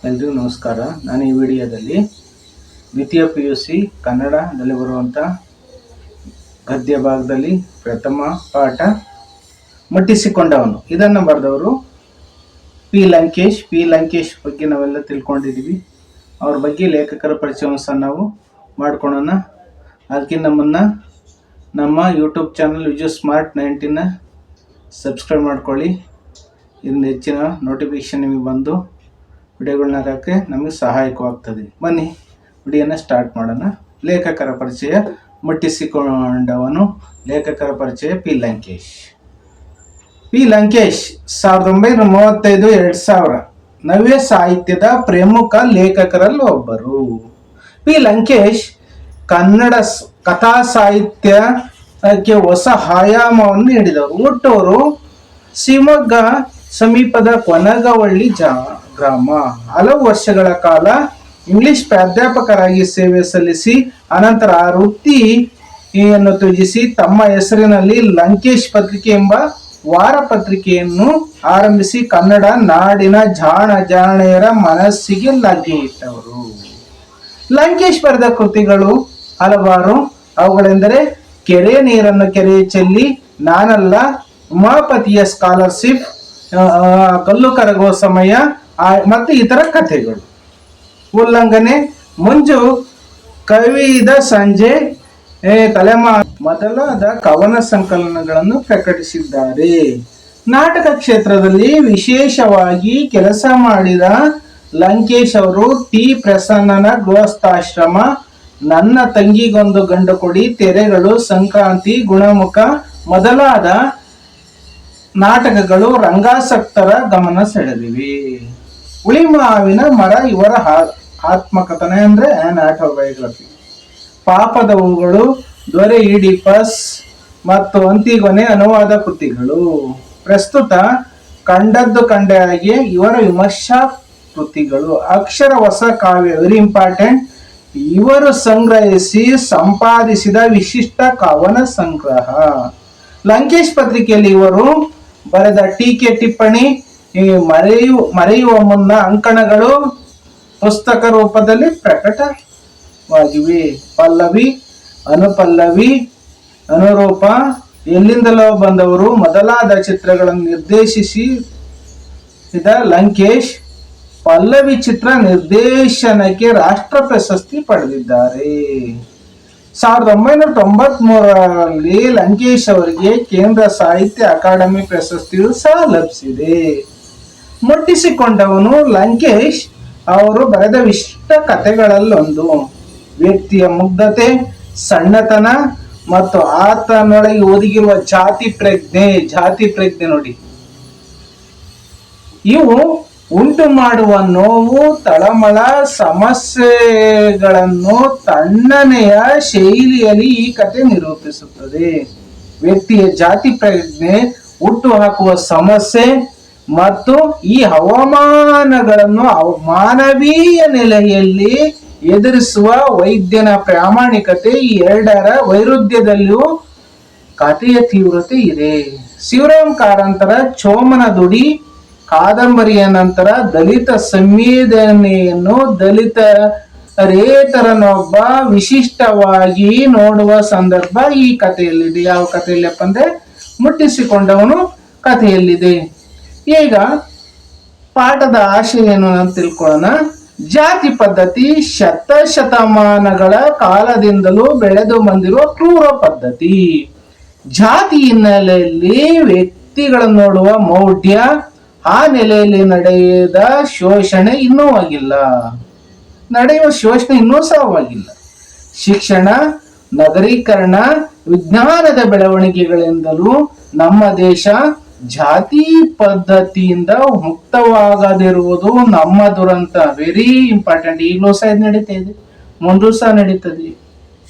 ಎಲ್ರಿಗೂ ನಮಸ್ಕಾರ. ನಾನು ಈ ವಿಡಿಯೋದಲ್ಲಿ ದ್ವಿತೀಯ PUC ಕನ್ನಡದಲ್ಲಿ ಬರುವಂಥ ಗದ್ಯ ಭಾಗದಲ್ಲಿ ಪ್ರಥಮ ಪಾಠ ಮುಟ್ಟಿಸಿಕೊಂಡವನು ಇದನ್ನು ಬರೆದವರು ಪಿ ಲಂಕೇಶ್ ಬಗ್ಗೆ ನಾವೆಲ್ಲ ತಿಳ್ಕೊಂಡಿದ್ದೀವಿ. ಅವ್ರ ಬಗ್ಗೆ ಲೇಖಕರ ಪರಿಚಯವನ್ನು ಸಹ ನಾವು ಮಾಡ್ಕೊಳ್ಳೋಣ. ಅದಕ್ಕಿಂತ ಮುನ್ನ ನಮ್ಮ ಯೂಟ್ಯೂಬ್ ಚಾನಲ್ ವಿಜು ಸ್ಮಾರ್ಟ್ 19ನ ಸಬ್ಸ್ಕ್ರೈಬ್ ಮಾಡ್ಕೊಳ್ಳಿ. ಇದರಿಂದ ಹೆಚ್ಚಿನ ನೋಟಿಫಿಕೇಶನ್ ನಿಮಗೆ ಬಂದು ವಿಡಿಯೋಗಳನ್ನ ಹಾಕೋಕ್ಕೆ ನಮಗೆ ಸಹಾಯಕವಾಗ್ತದೆ. ಬನ್ನಿ ವಿಡಿಯೋನ ಸ್ಟಾರ್ಟ್ ಮಾಡೋಣ. ಲೇಖಕರ ಪರಿಚಯ ಮುಟ್ಟಿಸಿಕೊಂಡವನು. ಲೇಖಕರ ಪರಿಚಯ ಪಿ ಲಂಕೇಶ್ 1935-2000 ನವ್ಯ ಸಾಹಿತ್ಯದ ಪ್ರಮುಖ ಲೇಖಕರಲ್ಲಿ ಒಬ್ಬರು. ಪಿ ಲಂಕೇಶ್ ಕನ್ನಡ ಕಥಾ ಸಾಹಿತ್ಯಕ್ಕೆ ಹೊಸ ಆಯಾಮವನ್ನು ನೀಡಿದವರು. ಹುಟ್ಟೂರು ಶಿವಮೊಗ್ಗ ಸಮೀಪದ ಕೊನಗವಳ್ಳಿ ಗ್ರಾಮ. ಹಲವು ವರ್ಷಗಳ ಕಾಲ ಇಂಗ್ಲಿಷ್ ಪ್ರಾಧ್ಯಾಪಕರಾಗಿ ಸೇವೆ ಸಲ್ಲಿಸಿ ಅನಂತರ ಆ ವೃತ್ತಿಯನ್ನು ತ್ಯಜಿಸಿ ತಮ್ಮ ಹೆಸರಿನಲ್ಲಿ ಲಂಕೇಶ್ ಪತ್ರಿಕೆ ಎಂಬ ವಾರ ಪತ್ರಿಕೆಯನ್ನು ಆರಂಭಿಸಿ ಕನ್ನಡ ನಾಡಿನ ಜಾಣೆಯರ ಮನಸ್ಸಿಗೆ ಲಗ್ಗೆ ಇಟ್ಟವರು. ಲಂಕೇಶ್ ಬರೆದ ಕೃತಿಗಳು ಹಲವಾರು. ಅವುಗಳೆಂದರೆ ಕೆರೆ ನೀರನ್ನು ಕೆರೆ ಚೆಲ್ಲಿ, ನಾನಲ್ಲ, ಉಮಾಪತಿಯ ಸ್ಕಾಲರ್ಶಿಪ್, ಕಲ್ಲು ಕರಗುವ ಸಮಯ ಮತ್ತು ಇತರ ಕಥೆಗಳು. ಉಲ್ಲಂಘನೆ, ಮಂಜು ಕವಿದ ಸಂಜೆ, ಮೊದಲಾದ ಕವನ ಸಂಕಲನಗಳನ್ನು ಪ್ರಕಟಿಸಿದ್ದಾರೆ. ನಾಟಕ ಕ್ಷೇತ್ರದಲ್ಲಿ ವಿಶೇಷವಾಗಿ ಕೆಲಸ ಮಾಡಿದ ಲಂಕೇಶ್ ಅವರು ಟಿ ಪ್ರಸನ್ನನ ಗೃಹಸ್ಥಾಶ್ರಮ, ನನ್ನ ತಂಗಿಗೊಂದು ಗಂಡು ಕೊಡಿ, ತೆರೆಗಳು, ಸಂಕ್ರಾಂತಿ, ಗುಣಮುಖ ಮೊದಲಾದ ನಾಟಕಗಳು ರಂಗಾಸಕ್ತರ ಗಮನ ಸೆಳೆದಿವೆ. ಹುಳಿಮಾವಿನ ಮರ ಇವರ ಆತ್ಮಕಥನ ಅಂದ್ರೆ ಆನ್ ಆಟೋಬಯೋಗ್ರಫಿ. ಪಾಪದ ಹೂಗಳು, ದೊರೆ ಈಡಿಪಸ್ ಮತ್ತು ಅಂತಿಗೊನೆ ಅನುವಾದ ಕೃತಿಗಳು. ಪ್ರಸ್ತುತ ಕಂಡದ್ದು ಕಂಡೆ ಹಾಗೆ ಇವರ ವಿಮರ್ಶಾ ಕೃತಿಗಳು. ಅಕ್ಷರ ಹೊಸ ಕಾವ್ಯ ವೆರಿ ಇಂಪಾರ್ಟೆಂಟ್. ಇವರು ಸಂಗ್ರಹಿಸಿ ಸಂಪಾದಿಸಿದ ವಿಶಿಷ್ಟ ಕವನ ಸಂಗ್ರಹ. ಲಂಕೇಶ್ ಪತ್ರಿಕೆಯಲ್ಲಿ ಇವರು ಬರೆದ ಟೀಕೆ ಟಿಪ್ಪಣಿ, ಮರೆಯುವ ಮುನ್ನ ಅಂಕಣಗಳು ಪುಸ್ತಕ ರೂಪದಲ್ಲಿ ಪ್ರಕಟವಾಗಿವೆ. ಪಲ್ಲವಿ, ಅನುಪಲ್ಲವಿ, ಅನುರೂಪ, ಎಲ್ಲಿಂದಲೋ ಬಂದವರು ಮೊದಲಾದ ಚಿತ್ರಗಳನ್ನು ನಿರ್ದೇಶಿಸಿದ ಲಂಕೇಶ್ ಪಲ್ಲವಿ ಚಿತ್ರ ನಿರ್ದೇಶನಕ್ಕೆ ರಾಷ್ಟ್ರ ಪ್ರಶಸ್ತಿ ಪಡೆದಿದ್ದಾರೆ. 1993ರಲ್ಲಿ ಲಂಕೇಶ್ ಅವರಿಗೆ ಕೇಂದ್ರ ಸಾಹಿತ್ಯ ಅಕಾಡೆಮಿ ಪ್ರಶಸ್ತಿಯು ಸಹ ಲಭಿಸಿದೆ. ಮುಟ್ಟಿಸಿಕೊಂಡವನು ಲಂಕೇಶ್ ಅವರು ಬರೆದ ವಿಶಿಷ್ಟ ಕಥೆಗಳಲ್ಲೊಂದು. ವ್ಯಕ್ತಿಯ ಮುಗ್ಧತೆ, ಸಣ್ಣತನ ಮತ್ತು ಆತನೊಳಗೆ ಒದಗಿರುವ ಜಾತಿ ಪ್ರಜ್ಞೆ ನೋಡಿ, ಇವು ಉಂಟು ಮಾಡುವ ನೋವು, ತಳಮಳ, ಸಮಸ್ಯೆಗಳನ್ನು ತಣ್ಣನೆಯ ಶೈಲಿಯಲ್ಲಿ ಈ ಕಥೆ ನಿರೂಪಿಸುತ್ತದೆ. ವ್ಯಕ್ತಿಯ ಜಾತಿ ಪ್ರಜ್ಞೆ ಹುಟ್ಟು ಹಾಕುವ ಸಮಸ್ಯೆ ಮತ್ತು ಈ ಹವಾಮಾನಗಳನ್ನು ಮಾನವೀಯ ನೆಲೆಯಲ್ಲಿ ಎದುರಿಸುವ ವೈದ್ಯನ ಪ್ರಾಮಾಣಿಕತೆ, ಈ ಎರಡರ ವೈರುಧ್ಯದಲ್ಲಿಯೂ ಕಥೆಯ ತೀವ್ರತೆ ಇದೆ. ಶಿವರಾಮ್ ಕಾರಂತರ ಚೋಮನ ದುಡಿ ಕಾದಂಬರಿಯ ನಂತರ ದಲಿತ ಸಂವೇದನೆಯನ್ನು ದಲಿತರೇತರನೊಬ್ಬ ವಿಶಿಷ್ಟವಾಗಿ ನೋಡುವ ಸಂದರ್ಭ ಈ ಕಥೆಯಲ್ಲಿದೆ. ಯಾವ ಕಥೆಯಲ್ಲಪ್ಪ ಅಂದ್ರೆ ಮುಟ್ಟಿಸಿಕೊಂಡವನು ಕಥೆಯಲ್ಲಿದೆ. ಈಗ ಪಾಠದ ಆಶಯ ಏನು ಅಂತ ತಿಳ್ಕೊಳ್ಳೋಣ. ಜಾತಿ ಪದ್ಧತಿ ಶತಶತಮಾನಗಳ ಕಾಲದಿಂದಲೂ ಬೆಳೆದು ಬಂದಿರುವ ಕ್ರೂರ ಪದ್ಧತಿ. ಜಾತಿ ಹಿನ್ನೆಲೆಯಲ್ಲಿ ವ್ಯಕ್ತಿಗಳನ್ನು ನೋಡುವ ಮೌಢ್ಯ, ಆ ನೆಲೆಯಲ್ಲಿ ನಡೆಯುವ ಶೋಷಣೆ ಇನ್ನೂ ಸಹವಾಗಿಲ್ಲ. ಶಿಕ್ಷಣ, ನಗರೀಕರಣ, ವಿಜ್ಞಾನದ ಬೆಳವಣಿಗೆಗಳಿಂದಲೂ ನಮ್ಮ ದೇಶ ಜಾತಿ ಪದ್ಧತಿಯಿಂದ ಮುಕ್ತವಾಗದಿರುವುದು ನಮ್ಮ ದುರಂತ. Very important. ಈಗಲೂ ಸಹ ನಡೀತಾ ಇದೆ, ಮುಂದೂ ಸಹ ನಡೀತದೆ.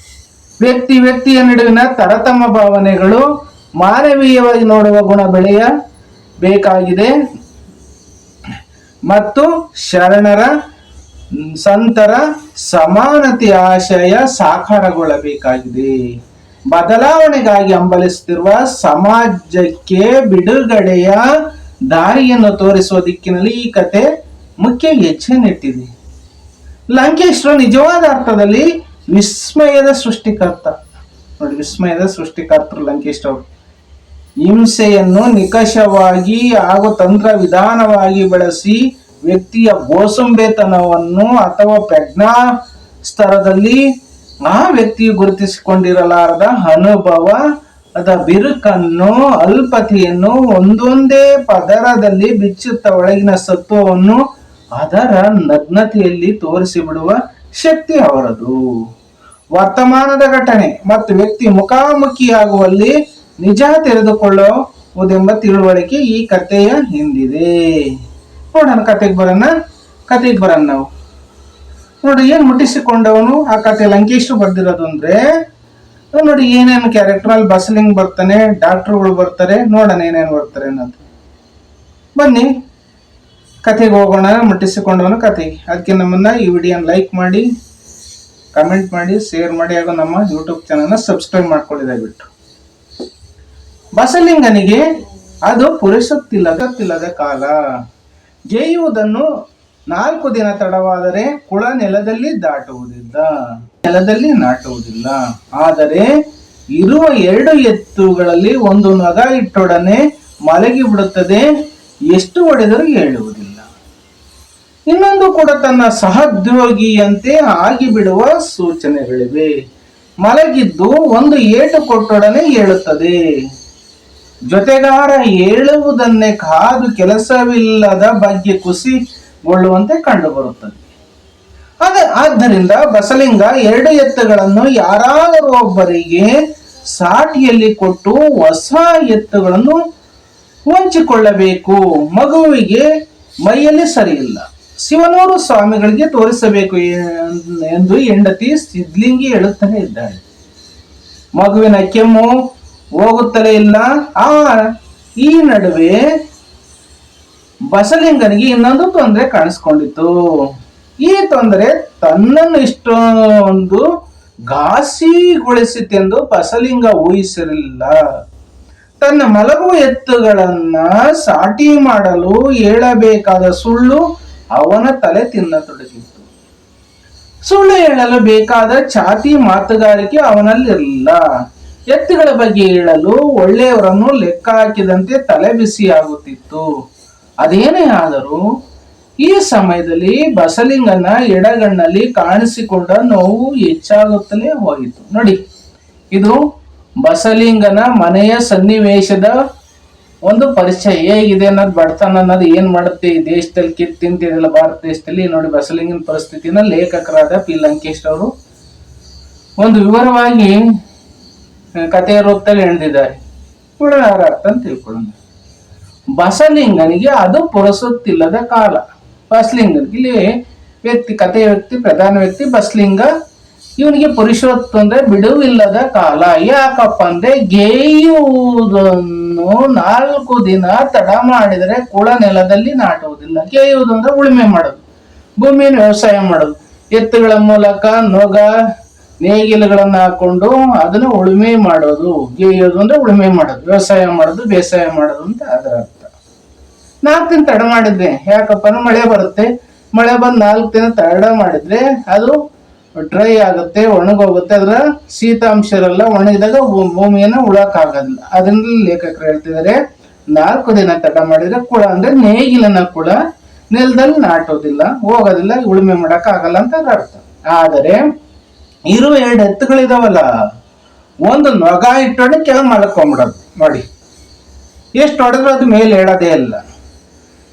ವ್ಯಕ್ತಿಯ ನಡುವಿನ ತರತಮ ಭಾವನೆಗಳು, ಮಾನವೀಯವಾಗಿ ನೋಡುವ ಗುಣ ಬೆಳೆಯಬೇಕಾಗಿದೆ ಮತ್ತು ಶರಣರ ಸಂತರ ಸಮಾನತೆಯ ಆಶಯ ಸಾಕಾರಗೊಳ್ಳಬೇಕಾಗಿದೆ. ಬದಲಾವಣೆಗಾಗಿ ಹಂಬಲಿಸುತ್ತಿರುವ ಸಮಾಜಕ್ಕೆ ಬಿಡುಗಡೆಯ ದಾರಿಯನ್ನು ತೋರಿಸುವ ದಿಕ್ಕಿನಲ್ಲಿ ಈ ಕತೆ ಮುಖ್ಯ ಹೆಜ್ಜೆನಿಟ್ಟಿದೆ. ಲಂಕೇಶ್ರು ನಿಜವಾದ ಅರ್ಥದಲ್ಲಿ ವಿಸ್ಮಯದ ಸೃಷ್ಟಿಕರ್ತ. ನೋಡಿ, ವಿಸ್ಮಯದ ಸೃಷ್ಟಿಕರ್ತರು ಲಂಕೇಶ್ವರು. ಹಿಂಸೆಯನ್ನು ನಿಕಷವಾಗಿ ಹಾಗೂ ತಂತ್ರ ವಿಧಾನವಾಗಿ ಬಳಸಿ ವ್ಯಕ್ತಿಯ ಬೋಸಂಬೇತನವನ್ನು ಅಥವಾ ಪ್ರಜ್ಞಾ ಸ್ತರದಲ್ಲಿ ಆ ವ್ಯಕ್ತಿಯು ಗುರುತಿಸಿಕೊಂಡಿರಲಾರದ ಅನುಭವ ಅದ ಬಿರುಕನ್ನು, ಅಲ್ಪತೆಯನ್ನು ಒಂದೊಂದೇ ಪದರದಲ್ಲಿ ಬಿಚ್ಚುತ್ತಾ ಒಳಗಿನ ಸತ್ವವನ್ನು ಅದರ ನಗ್ನತೆಯಲ್ಲಿ ತೋರಿಸಿಬಿಡುವ ಶಕ್ತಿ ಅವರದು. ವರ್ತಮಾನದ ಘಟನೆ ಮತ್ತು ವ್ಯಕ್ತಿ ಮುಖಾಮುಖಿಯಾಗುವಲ್ಲಿ ನಿಜ ತೆರೆದುಕೊಳ್ಳುವುದೆಂಬ ತಿಳುವಳಿಕೆ ಈ ಕಥೆಯ ಹಿಂದಿದೆ. ನೋಡೋಣ, ಕತೆಗೆ ಬರೋಣ ನಾವು. ನೋಡಿ, ಏನ್ ಮುಟ್ಟಿಸಿಕೊಂಡವನು ಆ ಕತೆ ಲಂಕೇಶ್ ಬರ್ದಿರೋದು ಅಂದ್ರೆ, ನೋಡಿ ಏನೇನು ಕ್ಯಾರೆಕ್ಟರ್ ಅಲ್ಲಿ ಬಸಲಿಂಗ್ ಬರ್ತಾನೆ, ಡಾಕ್ಟರ್ಗಳು ಬರ್ತಾರೆ, ನೋಡೋಣ ಏನೇನು ಬರ್ತಾರೆ ಅನ್ನೋದು. ಬನ್ನಿ ಕತೆಗೆ ಹೋಗೋಣ. ಮುಟ್ಟಿಸಿಕೊಂಡವನು ಕತೆಗೆ. ಅದಕ್ಕೆ ನಮ್ಮನ್ನ ಈ ವಿಡಿಯೋನ ಲೈಕ್ ಮಾಡಿ, ಕಮೆಂಟ್ ಮಾಡಿ, ಶೇರ್ ಮಾಡಿ, ಹಾಗೂ ನಮ್ಮ ಯೂಟ್ಯೂಬ್ ಚಾನಲ್ನ ಸಬ್ಸ್ಕ್ರೈಬ್ ಮಾಡ್ಕೊಳ್ಳಿ ದಯವಿಟ್ಟು. ಬಸಲಿಂಗನಿಗೆ ಅದು ಪುರುಷತ್ತಿಲ್ಲದ ಕಾಲ. ಗೆಯುವುದನ್ನು 4 ದಿನ ತಡವಾದರೆ ಕುಳ ನೆಲದಲ್ಲಿ ನಾಟುವುದಿಲ್ಲ. ಆದರೆ ಇರುವ 2 ಎತ್ತುಗಳಲ್ಲಿ ಒಂದು ನಗ ಇಟ್ಟೊಡನೆ ಮಲಗಿ ಬಿಡುತ್ತದೆ, ಎಷ್ಟು ಹೊಡೆದರೂ ಹೇಳುವುದಿಲ್ಲ. ಇನ್ನೊಂದು ಕೂಡ ತನ್ನ ಸಹೋದ್ಯೋಗಿಯಂತೆ ಆಗಿಬಿಡುವ ಸೂಚನೆಗಳಿವೆ. ಮಲಗಿದ್ದು ಒಂದು ಏಟು ಕೊಟ್ಟೊಡನೆ ಹೇಳುತ್ತದೆ. ಜೊತೆಗಾರ ಹೇಳುವುದನ್ನೇ ಕಾದು ಕೆಲಸವಿಲ್ಲದ ಬಗ್ಗೆ ಕುಸಿಗೊಳ್ಳುವಂತೆ ಕಂಡುಬರುತ್ತದೆ. ಆದ್ದರಿಂದ ಬಸಲಿಂಗ 2 ಎತ್ತುಗಳನ್ನು ಯಾರಾದರೂ ಒಬ್ಬರಿಗೆ ಸಾಟಿಯಲ್ಲಿ ಕೊಟ್ಟು ಹೊಸ ಎತ್ತುಗಳನ್ನು ಹಂಚಿಕೊಳ್ಳಬೇಕು. ಮಗುವಿಗೆ ಮೈಯಲ್ಲಿ ಸರಿಯಿಲ್ಲ, ಶಿವನೂರು ಸ್ವಾಮಿಗಳಿಗೆ ತೋರಿಸಬೇಕು ಎಂದು ಹೆಂಡತಿ ಸಿದ್ಲಿಂಗಿ ಹೇಳುತ್ತಲೇ ಇದ್ದಾಳೆ. ಮಗುವಿನ ಕೆಮ್ಮು ಹೋಗುತ್ತಲೇ ಇಲ್ಲ. ಈ ನಡುವೆ ಬಸಲಿಂಗನಿಗೆ ಇನ್ನೊಂದು ತೊಂದರೆ ಕಾಣಿಸ್ಕೊಂಡಿತ್ತು. ಈ ತೊಂದರೆ ತನ್ನನ್ನು ಇಷ್ಟೊಂದು ಘಾಸಿಗೊಳಿಸಿತೆಂದು ಬಸಲಿಂಗ ಊಹಿಸಿರಲಿಲ್ಲ. ತನ್ನ ಮಲಗುವ ಎತ್ತುಗಳನ್ನ ಸಾಟಿ ಮಾಡಲು ಹೇಳಬೇಕಾದ ಸುಳ್ಳು ಅವನ ತಲೆ ತಿನ್ನತೊಡಗಿತ್ತು. ಸುಳ್ಳು ಹೇಳಲು ಬೇಕಾದ ಛಾತಿ ಮಾತುಗಾರಿಕೆ ಅವನಲ್ಲಿರಲಿಲ್ಲ. ಎತ್ತುಗಳ ಬಗ್ಗೆ ಹೇಳಲು ಒಳ್ಳೆಯವರನ್ನು ಲೆಕ್ಕ ಹಾಕಿದಂತೆ ತಲೆ ಬಿಸಿಯಾಗುತ್ತಿತ್ತು. ಅದೇನೇ ಆದರೂ ಈ ಸಮಯದಲ್ಲಿ ಬಸಲಿಂಗನ ಎಡಗಣ್ಣಲ್ಲಿ ಕಾಣಿಸಿಕೊಂಡ ನೋವು ಹೆಚ್ಚಾಗುತ್ತಲೇ ಹೋಯಿತು. ನೋಡಿ, ಇದು ಬಸಲಿಂಗನ ಮನೆಯ ಸನ್ನಿವೇಶದ ಒಂದು ಪರಿಚಯ. ಹೇಗಿದೆ ಅನ್ನೋದು, ಬಡತನ ಅನ್ನೋದು ಏನ್ ಮಾಡುತ್ತೆ ಈ ದೇಶದಲ್ಲಿ ಕಿತ್ತಿಂತಿದೆಯಲ್ಲ ಭಾರತ ದೇಶದಲ್ಲಿ. ನೋಡಿ, ಬಸಲಿಂಗನ ಪರಿಸ್ಥಿತಿನ ಲೇಖಕರಾದ ಪಿ ಲಂಕೇಶ್ ಅವರು ಒಂದು ವಿವರವಾಗಿ ಕಥೆಯ ರೂಪದಲ್ಲಿ ಎಳೆದಿದ್ದಾರೆ. ಯಾರ ಅರ್ಥ ಅಂತ ತಿಳ್ಕೊಳ್ಳೋಣ. ಬಸಲಿಂಗನಿಗೆ ಅದು ಪುರಸೊತ್ತಿಲ್ಲದ ಕಾಲ. ಬಸಲಿಂಗನಿಗೆ ಇಲ್ಲಿ ಕಥೆಯ ವ್ಯಕ್ತಿ, ಪ್ರಧಾನ ವ್ಯಕ್ತಿ ಬಸಲಿಂಗ. ಇವನಿಗೆ ಪುರುಷೊತ್ತು ಅಂದ್ರೆ ಬಿಡುವಿಲ್ಲದ ಕಾಲ. ಯಾಕಪ್ಪ ಅಂದ್ರೆ ಗೇಯುವುದನ್ನು 4 ದಿನ ತಡ ಮಾಡಿದರೆ ಕುಳ ನೆಲದಲ್ಲಿ ನಾಟುವುದಿಲ್ಲ. ಗೇಯುವುದು ಅಂದ್ರೆ ಉಳುಮೆ ಮಾಡೋದು, ಭೂಮಿಯನ್ನು ವ್ಯವಸಾಯ ಮಾಡೋದು. ಎತ್ತುಗಳ ಮೂಲಕ ನೊಗ ನೇಗಿಲುಗಳನ್ನ ಹಾಕೊಂಡು ಅದನ್ನ ಉಳುಮೆ ಮಾಡೋದು. ಗೇಯೋದು ಅಂದ್ರೆ ಉಳುಮೆ ಮಾಡೋದು, ವ್ಯವಸಾಯ ಮಾಡೋದು, ಬೇಸಾಯ ಮಾಡೋದು ಅಂತ ಅದರ ಅರ್ಥ. 4 ದಿನ ತಡ ಮಾಡಿದ್ರೆ ಯಾಕಪ್ಪ, ಮಳೆ ಬರುತ್ತೆ. ಮಳೆ ಬಂದು 4 ದಿನ ತಡ ಮಾಡಿದ್ರೆ ಅದು ಡ್ರೈ ಆಗುತ್ತೆ, ಒಣಗೋಗುತ್ತೆ. ಅದರ ಶೀತಾಂಶ ಇರಲ್ಲ, ಒಣಗಿದಾಗ ಭೂಮಿಯನ್ನು ಉಳಕ್ಕಾಗೋದಿಲ್ಲ. ಅದರಿಂದ ಲೇಖಕರು ಹೇಳ್ತಿದ್ದಾರೆ 4 ದಿನ ತಡ ಮಾಡಿದ್ರೆ ಕುಳ ಅಂದ್ರೆ ನೇಗಿಲನ ಕುಳ ನೆಲದಲ್ಲಿ ನಾಟೋದಿಲ್ಲ, ಹೋಗೋದಿಲ್ಲ, ಉಳುಮೆ ಮಾಡಕ್ ಆಗಲ್ಲ ಅಂತ ಅದರ ಅರ್ಥ. ಆದರೆ ಇರುವ 2 ಎತ್ತುಗಳಿದಾವಲ್ಲ, ಒಂದು ನೊಗ ಇಟ್ಟೊಡೆ ಕೆಳಗೆ ಮಲ್ಕೊಂಡ್ಬಿಡೋದು. ನೋಡಿ, ಎಷ್ಟು ಹೊಡೆದ್ರು ಅದು ಮೇಲೆ ಹೇಳೋದೇ ಇಲ್ಲ.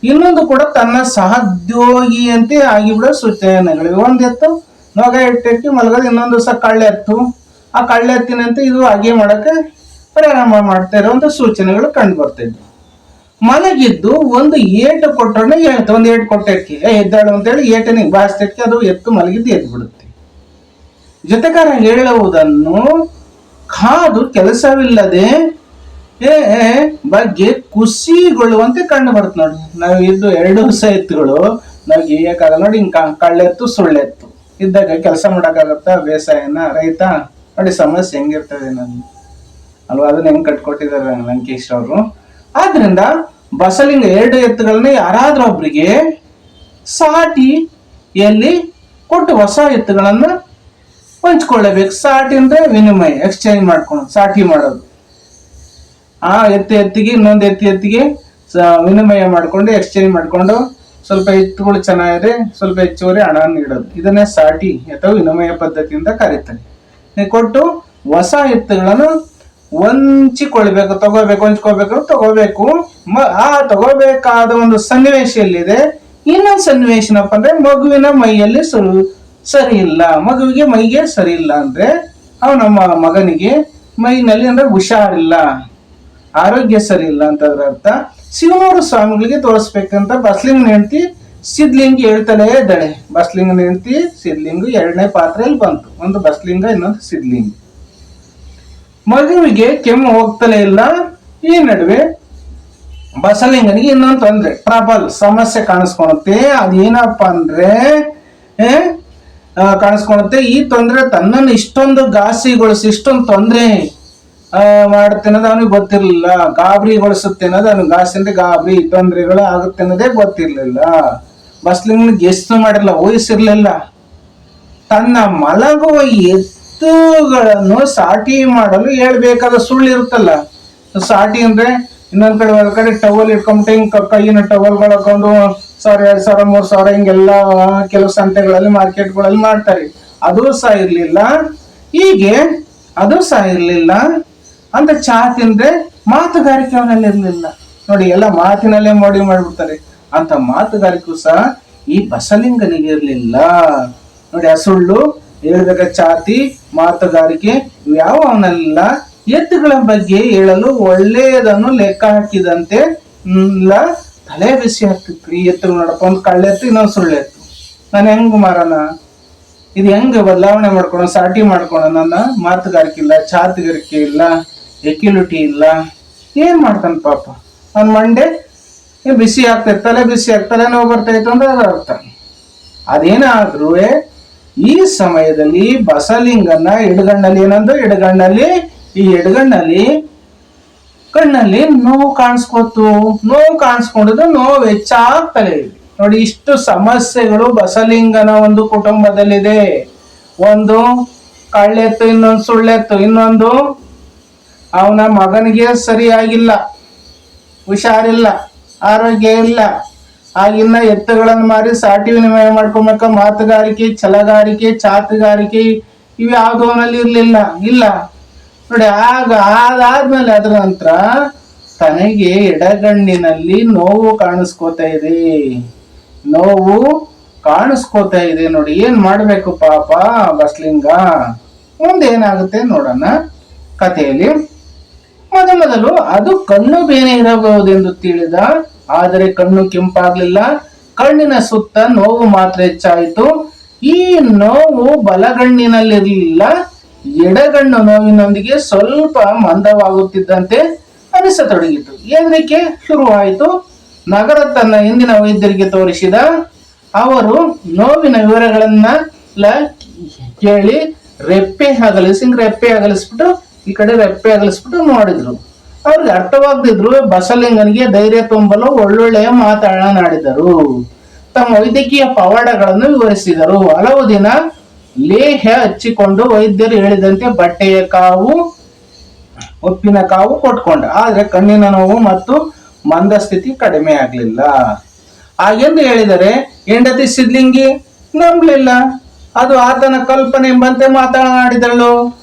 ಇನ್ನೊಂದು ಕೂಡ ತನ್ನ ಸಹೋದ್ಯೋಗಿಯಂತೆ ಆಗಿಬಿಡೋ ಸೂಚನೆಗಳಿವೆ. ಒಂದು ಎತ್ತು ನೊಗ ಇಟ್ಟಕ್ಕೆ ಮಲಗೋದು, ಇನ್ನೊಂದು ದಿವಸ ಕಳ್ಳೆತ್ತು, ಆ ಕಳ್ಳೆತ್ತಿನಂತೆ ಇದು ಹಾಗೆ ಮಾಡಕ್ಕೆ ಪ್ರಾರಂಭ ಮಾಡ್ತಾ ಇರುವಂತ ಸೂಚನೆಗಳು ಕಂಡು ಬರ್ತಿದ್ವು. ಮಲಗಿದ್ದು ಒಂದು ಏಟು ಕೊಟ್ಟರೆ ಹೇಳ್ತು. ಒಂದು ಏಟು ಕೊಟ್ಟಕ್ಕೆ ಎದ್ದಾಳು ಅಂತೇಳಿ ಏಟನಿಗೆ ಬಾರಿಸ್ತಕ್ಕೆ ಅದು ಎತ್ತು ಮಲಗಿದ್ದು ಎದ್ದು ಬಿಡುತ್ತೆ. ಜೊತೆಗಾರ ಹೇಳುವುದನ್ನು ಕಾದು ಕೆಲಸವಿಲ್ಲದೆ ಬಗ್ಗೆ ಖುಷಿಗೊಳ್ಳುವಂತೆ ಕಂಡು ಬರುತ್ತೆ. ನೋಡಿ, ನಾವು ಇದ್ದು 2 ಹೊಸ ಎತ್ತುಗಳು ನಾವು ಗೀಯಕ್ಕಾಗಲ್ಲ. ನೋಡಿ, ಕಳ್ಳೆತ್ತು ಸುಳ್ಳೆತ್ತು ಇದ್ದಾಗ ಕೆಲಸ ಮಾಡೋಕ್ಕಾಗತ್ತ ಬೇಸಾಯನ? ರೈತ ನೋಡಿ ಸಮಸ್ಯೆ ಹೆಂಗಿರ್ತದೆ ನನ್ಗೆ ಅಲ್ವಾ. ಅದನ್ನ ಹೆಂಗ್ ಕಟ್ಕೊಟ್ಟಿದ್ದಾರೆ ಲಂಕೇಶ್ ಅವರು. ಆದ್ರಿಂದ ಬಸಲಿಂಗ 2 ಎತ್ತುಗಳನ್ನ ಯಾರಾದ್ರೂ ಒಬ್ರಿಗೆ ಸಾಟಿಯಲ್ಲಿ ಕೊಟ್ಟು ಹೊಸ ಎತ್ತುಗಳನ್ನು ಹಂಚ್ಕೊಳ್ಳಬೇಕು. ಸಾಟಿ ಅಂದ್ರೆ ವಿನಿಮಯ, ಎಕ್ಸ್ಚೇಂಜ್ ಮಾಡ್ಕೊಂಡು ಸಾಟಿ ಮಾಡೋದು. ಆ ಎತ್ತಿಗೆ ಇನ್ನೊಂದು ಎತ್ತಿಗೆ ವಿನಿಮಯ ಮಾಡ್ಕೊಂಡು ಎಕ್ಸ್ಚೇಂಜ್ ಮಾಡ್ಕೊಂಡು ಸ್ವಲ್ಪ ಎತ್ತುಗಳು ಚೆನ್ನಾಗಿದೆ ಸ್ವಲ್ಪ ಹೆಚ್ಚುವರಿ ಹಣ ನೀಡೋದು, ಇದನ್ನೇ ಸಾಟಿ ಅಥವಾ ವಿನಿಮಯ ಪದ್ಧತಿಯಿಂದ ಕರೀತಾರೆ. ಕೊಟ್ಟು ಹೊಸ ಎತ್ತುಗಳನ್ನು ಹಂಚಿಕೊಳ್ಬೇಕು, ತಗೋಬೇಕು. ಆ ತಗೋಬೇಕಾದ ಒಂದು ಸನ್ನಿವೇಶ ಎಲ್ಲಿದೆ? ಇನ್ನೊಂದು ಸನ್ನಿವೇಶ ಏನಪ್ಪ ಅಂದ್ರೆ ಮಗುವಿನ ಮೈಯಲ್ಲಿ ಸರಿ ಇಲ್ಲ, ಮಗುವಿಗೆ ಮೈಗೆ ಸರಿ ಇಲ್ಲ ಅಂದ್ರೆ ನಮ್ಮ ಮಗನಿಗೆ ಮೈನಲ್ಲಿ ಅಂದ್ರೆ ಹುಷಾರಿಲ್ಲ, ಆರೋಗ್ಯ ಸರಿ ಇಲ್ಲ ಅಂತಂದ್ರ ಅರ್ಥ. ಶಿವನೂರು ಸ್ವಾಮಿಗಳಿಗೆ ತೋರಿಸ್ಬೇಕಂತ ಬಸ್ಲಿಂಗನ ಹೆಂಡತಿ ಸಿದ್ಲಿಂಗಿ ಹೇಳ್ತಲೇ ಇದ್ದಾಳೆ. ಬಸ್ಲಿಂಗನ ಹೆಂಡತಿ ಸಿದ್ಲಿಂಗು ಎರಡನೇ ಪಾತ್ರೆಯಲ್ಲಿ ಬಂತು, ಒಂದು ಬಸ್ಲಿಂಗ ಇನ್ನೊಂದು ಸಿದ್ಲಿಂಗಿ. ಮಗುವಿಗೆ ಕೆಮ್ಮು ಹೋಗ್ತಲೇ ಇಲ್ಲ. ಈ ನಡುವೆ ಬಸಲಿಂಗನಿಗೆ ಇನ್ನೊಂದು ತೊಂದ್ರೆ, ಟ್ರಬಲ್, ಸಮಸ್ಯೆ ಕಾಣಿಸ್ಕೊಳುತ್ತೆ. ಅದೇನಪ್ಪ ಅಂದ್ರೆ ಕಾಣಿಸ್ಕೊಳುತ್ತೆ, ಈ ತೊಂದ್ರೆ ತನ್ನನ್ನು ಇಷ್ಟೊಂದು ಘಾಸಿಗೊಳಿಸಿ ಇಷ್ಟೊಂದು ತೊಂದ್ರೆ ಮಾಡುತ್ತೆ ಅನ್ನೋದು ಅವನಿಗೆ ಗೊತ್ತಿರ್ಲಿಲ್ಲ. ಗಾಬರಿಗೊಳಿಸುತ್ತೆ ಅನ್ನೋದು ಅವನಿಗೆ, ಘಾಸಿ ಅಂದ್ರೆ ಗಾಬರಿ, ತೊಂದರೆಗಳು ಆಗುತ್ತೆ ಅನ್ನೋದೇ ಗೊತ್ತಿರ್ಲಿಲ್ಲ. ಬಸ್ಲಿಂಗನಿಗೆ ಗೆಸ್ಟ್ ಮಾಡಿರಲಿಲ್ಲ, ಊಹಿಸಿರ್ಲಿಲ್ಲ. ತನ್ನ ಮಲಗುವ ಎತ್ತುಗಳನ್ನು ಸಾಟಿ ಮಾಡಲು ಹೇಳ್ಬೇಕಾದ ಸುಳ್ಳು ಇರುತ್ತಲ್ಲ. ಸಾಟಿ ಅಂದ್ರೆ ಇನ್ನೊಂದ್ ಕಡೆ ಒಂದ್ ಕಡೆ ಟವಲ್ ಇಟ್ಕೊಂಡ್ಬಿಟ್ಟು ಹಿಂಗ್ ಕೈಯಿನ ಟವಲ್ಗಳು ಹಾಕೊಂಡು 1,000, 2,000, 3,000 ಹಿಂಗೆಲ್ಲ ಕೆಲವು ಸಂತೆಗಳಲ್ಲಿ ಮಾರ್ಕೆಟ್ಗಳಲ್ಲಿ ಮಾಡ್ತಾರೆ. ಅದು ಸಹ ಇರ್ಲಿಲ್ಲ. ಹೀಗೆ ಅದು ಸಹ ಇರ್ಲಿಲ್ಲ ಅಂತ ಚಾ ತಿಂದ್ರೆ ಮಾತುಗಾರಿಕೆ ಅವನಲ್ಲಿ ಇರ್ಲಿಲ್ಲ. ನೋಡಿ, ಎಲ್ಲ ಮಾತಿನಲ್ಲೇ ಮಾಡ್ಬಿಡ್ತಾರೆ. ಅಂತ ಮಾತುಗಾರಿಕೆಯೂ ಸಹ ಈ ಬಸಲಿಂಗನಿಗೆ ಇರ್ಲಿಲ್ಲ. ನೋಡಿ, ಆ ಸುಳ್ಳು ಹೇಳ್ಬೇಕ, ಚಾತಿ, ಮಾತುಗಾರಿಕೆ ಯಾವ ಅವನಲ್ಲ. ಎತ್ತುಗಳ ಬಗ್ಗೆ ಹೇಳಲು ಒಳ್ಳೆಯದನ್ನು ಲೆಕ್ಕ ಹಾಕಿದಂತೆ ತಲೆ ಬಿಸಿ ಆಗ್ತಿತ್ತು. ಈ ಎತ್ತುಗಳು ನೋಡಪ್ಪ, ಒಂದು ಕಳ್ಳೆತ್ತು ಇನ್ನೊಂದು ಸುಳ್ಳು ಎತ್ತು, ನಾನು ಹೆಂಗ್ ಮಾರೋಣ, ಇದು ಹೆಂಗ್ ಬದಲಾವಣೆ ಮಾಡ್ಕೊಳ, ಸಾಟಿ ಮಾಡ್ಕೊಳ. ನನ್ನ ಮಾತುಗಾರಿಕೆ ಇಲ್ಲ, ಚಾತುಗಾರಿಕೆ ಇಲ್ಲ, ಎಕ್ಯುಲಿಟಿ ಇಲ್ಲ. ಏನ್ ಮಾಡ್ತಾನ ಪಾಪ, ಅವ್ನ ಮಂಡೆ ಬಿಸಿ ಆಗ್ತೈತೆ, ತಲೆ ಬಿಸಿ ಆಗ್ತಲೆ ನೋವು ಬರ್ತೈತೆ ಅಂದ್ರೆ ಅದ ಅರ್ಥ. ಅದೇನಾದ್ರೂ ಈ ಸಮಯದಲ್ಲಿ ಬಸಲಿಂಗನ ಎಡಗಣ್ಣಲ್ಲಿ ಏನಂದ್ರೆ ಈ ಎಡಗಣ್ಣಲ್ಲಿ ಕಣ್ಣಲ್ಲಿ ನೋವು ಕಾಣಿಸ್ಕೊಂಡಿದ್ದು ನೋವು ಹೆಚ್ಚಾಗ್ತಲೇ ಇದೆ. ನೋಡಿ, ಇಷ್ಟು ಸಮಸ್ಯೆಗಳು ಬಸಲಿಂಗನ ಒಂದು ಕುಟುಂಬದಲ್ಲಿದೆ. ಒಂದು ಕಳ್ಳೆತ್ತು, ಇನ್ನೊಂದು ಸುಳ್ಳೆತ್ತು, ಇನ್ನೊಂದು ಅವನ ಮಗನಿಗೆ ಸರಿಯಾಗಿಲ್ಲ, ಹುಷಾರಿಲ್ಲ, ಆರೋಗ್ಯ ಇಲ್ಲ. ಆಗಿನ ಎತ್ತುಗಳನ್ನು ಮಾರಿ ಸಾಟಿ ವಿನಿಮಯ ಮಾಡ್ಕೊಬೇಕ. ಮಾತುಗಾರಿಕೆ, ಛಲಗಾರಿಕೆ, ಚಾತುಗಾರಿಕೆ ಇವು ಯಾವ್ದು ಅವನಲ್ಲಿ ಇಲ್ಲ. ನೋಡಿ, ಅದಾದ್ಮೇಲೆ ಅದ್ರ ನಂತರ ತನಗೆ ಎಡಗಣ್ಣಿನಲ್ಲಿ ನೋವು ಕಾಣಿಸ್ಕೋತಾ ಇದೆ. ನೋಡಿ, ಏನ್ ಮಾಡ್ಬೇಕು ಪಾಪ ಬಸ್ಲಿಂಗ. ಮುಂದೆ ಏನಾಗುತ್ತೆ ನೋಡೋಣ ಕಥೆಯಲ್ಲಿ. ಮೊದಲು ಅದು ಕಣ್ಣು ಬೇನೆ ಇರಬಹುದೆಂದು ತಿಳಿದ, ಆದರೆ ಕಣ್ಣು ಕೆಂಪಾಗ್ಲಿಲ್ಲ. ಕಣ್ಣಿನ ಸುತ್ತ ನೋವು ಮಾತ್ರ ಹೆಚ್ಚಾಯಿತು. ಈ ನೋವು ಬಲಗಣ್ಣಿನಲ್ಲಿರಲಿಲ್ಲ, ಎಡಗಣ್ಣು ನೋವಿನೊಂದಿಗೆ ಸ್ವಲ್ಪ ಮಂದವಾಗುತ್ತಿದ್ದಂತೆ ಅನಿಸತೊಡಗಿತು. ಹೆದರಿಕೆ ಶುರುವಾಯಿತು. ನಗರ ತನ್ನ ಹಿಂದಿನ ವೈದ್ಯರಿಗೆ ತೋರಿಸಿದ. ಅವರು ನೋವಿನ ವಿವರಗಳನ್ನ ಕೇಳಿ ರೆಪ್ಪೆ ಅಗಲಿಸ್ಬಿಟ್ಟು ಈ ಕಡೆ ರೆಪ್ಪೆ ಅಗಲಿಸ್ಬಿಟ್ಟು ನೋಡಿದ್ರು. ಅವ್ರಿಗೆ ಅರ್ಥವಾಗದಿದ್ರು ಬಸಲಿಂಗನಿಗೆ ಧೈರ್ಯ ತುಂಬಲು ಒಳ್ಳೊಳ್ಳೆಯ ಮಾತನಾಡಿದರು. ತಮ್ಮ ವೈದ್ಯಕೀಯ ಪವಾಡಗಳನ್ನು ವಿವರಿಸಿದರು. ಹಲವು ದಿನ ಲೇಹ ಹಚ್ಚಿಕೊಂಡು ವೈದ್ಯರು ಹೇಳಿದಂತೆ ಬಟ್ಟೆಯ ಕಾವು, ಉಪ್ಪಿನ ಕಾವು ಕೊಟ್ಕೊಂಡ. ಆದ್ರೆ ಕಣ್ಣಿನ ನೋವು ಮತ್ತು ಮಂದಸ್ಥಿತಿ ಕಡಿಮೆ ಆಗ್ಲಿಲ್ಲ. ಹಾಗೆಂದು ಹೇಳಿದರೆ ಹೆಂಡತಿ ಸಿದ್ಲಿಂಗಿ ನಂಬಲಿಲ್ಲ. ಅದು ಆತನ ಕಲ್ಪನೆ ಎಂಬಂತೆ ಮಾತನಾಡಿದಳು.